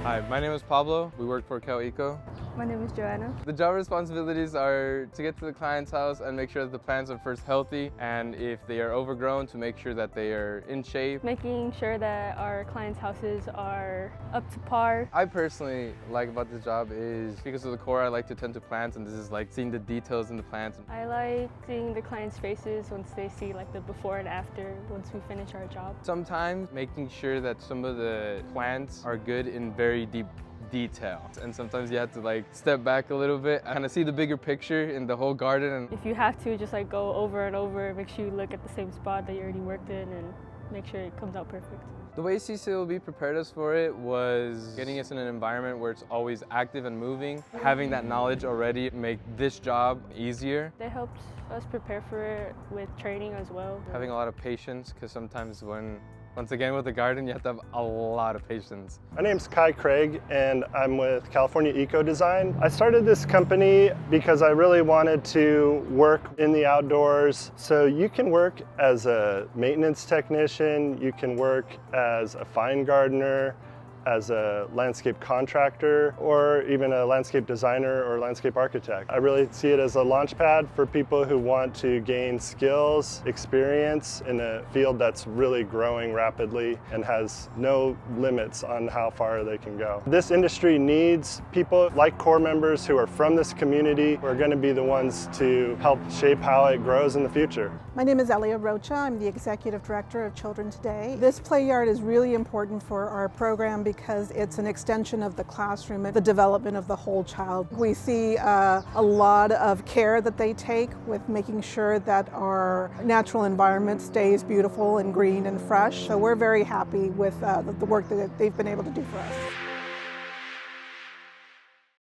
Hi, my name is Pablo. We work for Cal-Eco. My name is Johanna. The job responsibilities are to get to the client's house and make sure that the plants are first healthy, and if they are overgrown, to make sure that they are in shape. Making sure that our clients' houses are up to par. I personally like about this job is because of the core, I like to tend to plants, and this is like seeing the details in the plants. I like seeing the clients' faces once they see like the before and after once we finish our job. Sometimes making sure that some of the plants are good in very deep detail, and sometimes you have to like step back a little bit and kind of see the bigger picture in the whole garden. And if you have to, just like go over and over, make sure you look at the same spot that you already worked in and make sure it comes out perfect. The way CCLB prepared us for it was getting us in an environment where it's always active and moving. Having that knowledge already make this job easier. They helped us prepare for it with training as well. Having a lot of patience, because sometimes once again with the garden, you have to have a lot of patience. My name's Kai Craig, and I'm with California Eco Design. I started this company because I really wanted to work in the outdoors. So you can work as a maintenance technician, you can work as a fine gardener, as a landscape contractor, or even a landscape designer or landscape architect. I really see it as a launch pad for people who want to gain skills, experience in a field that's really growing rapidly and has no limits on how far they can go. This industry needs people like core members who are from this community, who are going to be the ones to help shape how it grows in the future. My name is Elia Rocha. I'm the Executive Director of Children Today. This play yard is really important for our program because it's an extension of the classroom and the development of the whole child. We see a lot of care that they take with making sure that our natural environment stays beautiful and green and fresh. So we're very happy with the work that they've been able to do for us.